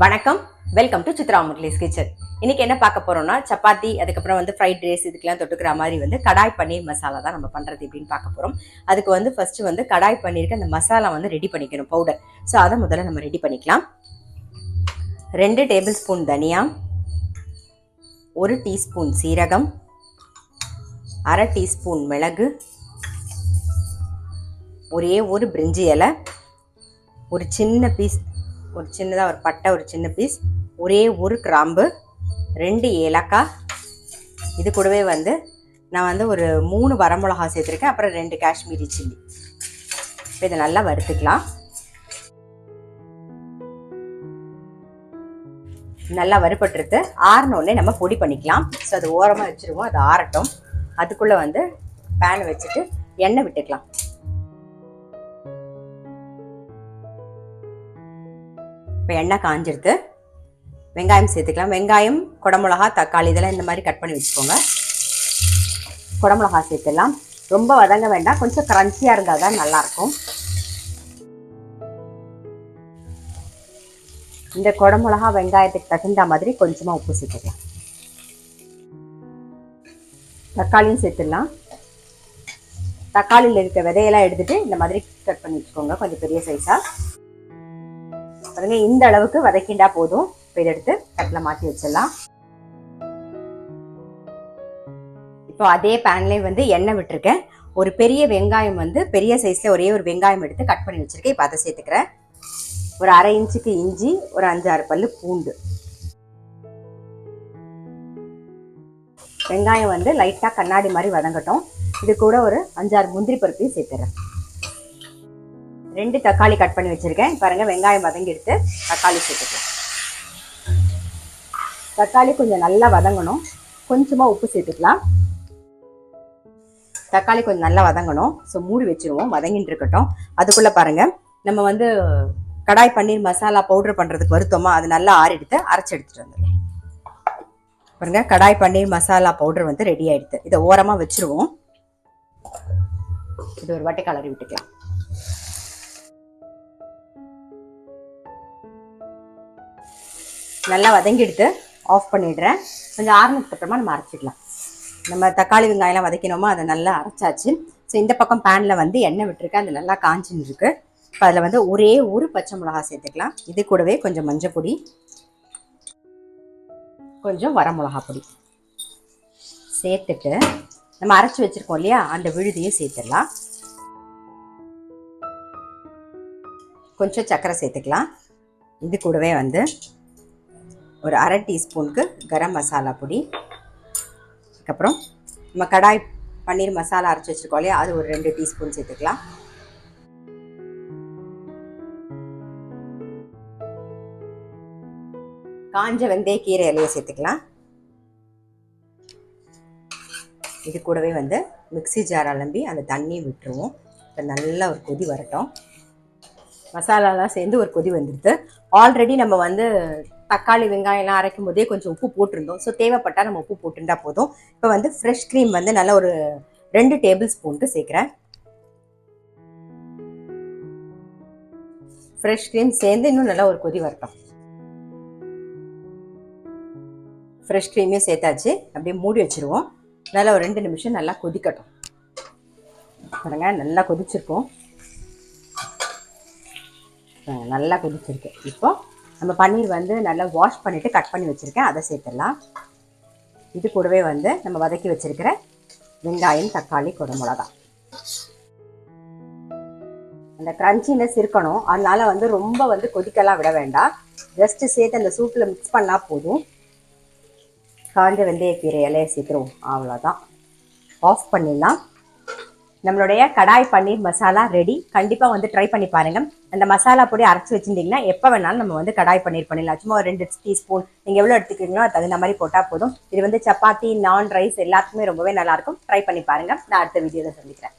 வணக்கம், welcome to Chitra Murali's kitchen. இன்னைக்கு என்ன பார்க்க போறோம்னா, சப்பாத்தி அதுக்கப்புறம் ஃப்ரைட் ரைஸ் இதுக்கெல்லாம் தொட்டுக்கிற மாதிரி கடாய் பன்னீர் மசாலா தான் நம்ம பண்றது எப்படின்னு பார்க்க போறோம். அதுக்கு ஃபர்ஸ்ட் கடாய் பன்னீருக்கு அந்த மசாலா ரெடி பண்ணிக்கணும், பவுடர். ஸோ அதை முதல்ல நம்ம ரெடி பண்ணிக்கலாம். 2 டேபிள் ஸ்பூன் தனியா, 1 டீஸ்பூன் சீரகம், 1/2 டீஸ்பூன் மிளகு, ஒரே ஒரு பிரிஞ்சி இலை, ஒரு சின்ன பீஸ், ஒரு சின்னதாக ஒரு பட்டை, ஒரு சின்ன பீஸ், ஒரே ஒரு கிராம்பு, 2 ஏலக்காய். இது கூடவே நான் ஒரு 3 வரமிளகா சேர்த்துருக்கேன். அப்புறம் 2 காஷ்மீரி சில்லி. இப்போ இதை நல்லா வறுத்துக்கலாம். நல்லா வறுபட்டுருது. ஆறினோடனே நம்ம பொடி பண்ணிக்கலாம். ஸோ அது ஓரமாக வச்சுருவோம், அது ஆறட்டும். அதுக்குள்ளே பேன் வச்சுட்டு எண்ணெய் விட்டுக்கலாம். இப்போ எண்ணெய் காஞ்சிருது. வெங்காயம் சேர்த்துக்கலாம். வெங்காயம், குடமிளகா, தக்காளி இதெல்லாம் இந்த மாதிரி கட் பண்ணி வச்சுக்கோங்க. குடமிளகா சேர்த்துடலாம். ரொம்ப வதங்க வேண்டாம், கொஞ்சம் கிரன்ச்சியாக இருந்தால் தான் நல்லாயிருக்கும். இந்த குடமிளகா வெங்காயத்துக்கு தகுந்த மாதிரி கொஞ்சமாக உப்பு சேர்த்துக்கலாம். தக்காளியும் சேர்த்துடலாம். தக்காளியில் இருக்க விதையெல்லாம் எடுத்துகிட்டு இந்த மாதிரி கட் பண்ணி வச்சுக்கோங்க, கொஞ்சம் பெரிய சைஸாக. பாருங்க, இந்த அளவுக்கு வதக்கிண்டா போதும். இப்போ இதை எடுத்து தட்டில் மாற்றி வச்சிடலாம். இப்போ அதே பேன்லேயே எண்ணெய் விட்டுருக்கேன். ஒரு பெரிய வெங்காயம் பெரிய சைஸில் ஒரே ஒரு வெங்காயம் எடுத்து கட் பண்ணி வச்சுருக்கேன். இப்போ அதை சேர்த்துக்கிறேன். ஒரு 1/2 இன்ச்சுக்கு இஞ்சி, ஒரு 5-6 பல்லு பூண்டு. வெங்காயம் லைட்டாக கண்ணாடி மாதிரி வதங்கட்டும். இது கூட ஒரு 5-6 முந்திரி பருப்பையும் சேர்த்துறேன். 2 தக்காளி கட் பண்ணி வச்சுருக்கேன். பாருங்க, வெங்காயம் வதங்கி எடுத்து தக்காளி சேர்த்துக்கலாம். தக்காளி கொஞ்சம் நல்லா வதங்கணும். கொஞ்சமாக உப்பு சேர்த்துக்கலாம். தக்காளி கொஞ்சம் நல்லா வதங்கணும். ஸோ மூடி வச்சுருவோம், வதங்கிட்டு இருக்கட்டும். அதுக்குள்ளே பாருங்கள், நம்ம கடாய் பன்னீர் மசாலா பவுடர் பண்ணுறதுக்கு வருத்தோமா, அது நல்லா ஆறிடுத்து அரைச்சி எடுத்துகிட்டு வந்துடலாம். பாருங்க, கடாய் பன்னீர் மசாலா பவுடர் ரெடி ஆகிடுது. இதை ஓரமாக வச்சுருவோம். இது ஒரு வாட்டி கலரி விட்டுக்கலாம். நல்லா வதங்கிடுத்து ஆஃப் பண்ணிடுறேன். கொஞ்சம் ஆறுனதுக்கு அப்புறமா நம்ம அரைச்சிக்கலாம். நம்ம தக்காளி வெங்காயம்லாம் வதக்கினோமோ அதை நல்லா அரைச்சாச்சு. ஸோ இந்த பக்கம் பேனில் எண்ணெய் விட்டுருக்கேன், அது நல்லா காஞ்சின்னு இருக்கு. இப்போ அதில் ஒரே ஒரு பச்சை மிளகா சேர்த்துக்கலாம். இது கூடவே கொஞ்சம் மஞ்சள் பொடி, கொஞ்சம் வரமிளகா பொடி சேர்த்துட்டு நம்ம அரைச்சி வச்சுருக்கோம் இல்லையா, அந்த விழுதியும் சேர்த்துடலாம். கொஞ்சம் சர்க்கரை சேர்த்துக்கலாம். இது கூடவே ஒரு 1/2 டீஸ்பூனுக்கு கரம் மசாலா பொடி. அதுக்கப்புறம் நம்ம கடாய் பன்னீர் மசாலா அரைச்சி வச்சுருக்கோம் இல்லையா, அது ஒரு 2 டீஸ்பூன் சேர்த்துக்கலாம். காஞ்ச வெந்தய கீரை இலையை சேர்த்துக்கலாம். இது கூடவே மிக்ஸி ஜார் அலம்பி அந்த தண்ணி விட்டுருவோம். இப்போ நல்லா ஒரு கொதி வரட்டும். மசாலாலாம் சேர்ந்து ஒரு கொதி வந்துடுது. ஆல்ரெடி நம்ம தக்காளி வெங்காயம்லாம் அரைக்கும் போதே கொஞ்சம் உப்பு போட்டிருந்தோம். ஸோ தேவைப்பட்டால் நம்ம உப்பு போட்டுருந்தா போதும். இப்போ ஃப்ரெஷ் க்ரீம் நல்லா ஒரு 2 டேபிள் ஸ்பூனுக்கு சேர்க்குறேன். ஃப்ரெஷ் க்ரீம் சேர்ந்து இன்னும் நல்லா ஒரு கொதி வரட்டும். ஃப்ரெஷ் க்ரீமே சேர்த்தாச்சு. அப்படியே மூடி வச்சுருவோம். நல்லா ஒரு 2 நிமிஷம் நல்லா கொதிக்கட்டும். பாருங்க, நல்லா கொதிச்சிருக்கோம். நல்லா கொதிச்சிருக்கு. இப்போ நம்ம பன்னீர் நல்லா வாஷ் பண்ணிவிட்டு கட் பண்ணி வச்சுருக்கேன், அதை சேர்த்துடலாம். இது கூடவே நம்ம வதக்கி வச்சுருக்கிற வெங்காயம், தக்காளி, குடமிளகா. அந்த க்ரன்ச்சினஸ் இருக்கணும், அதனால ரொம்ப கொதிக்கலாம் விட வேண்டாம். ஜஸ்ட்டு சேர்த்து அந்த சூப்பில் மிக்ஸ் பண்ணால் போதும். காஞ்ச வெந்தயக்கீரை இலையை சேர்த்துருவோம், அவ்வளோதான். ஆஃப் பண்ணிடலாம். நம்மளுடைய கடாய் பன்னீர் மசாலா ரெடி. கண்டிப்பாக ட்ரை பண்ணி பாருங்கள். அந்த மசாலா பொடி அரைச்சி வச்சுருந்தீங்கன்னா எப்போ வேணாலும் நம்ம கடாய் பன்னீர் பண்ணிடலாம். சும்மா ஒரு 2 டீஸ்பூன் நீங்கள் எவ்வளோ எடுத்துக்கிறீங்களோ அது தகுந்த மாதிரி போட்டால் போதும். இது சப்பாத்தி, நான், ரைஸ் எல்லாத்துக்குமே ரொம்பவே நல்லாயிருக்கும். ட்ரை பண்ணி பாருங்கள். நான் அடுத்த வீடியோவில் சந்திக்கிறேன்.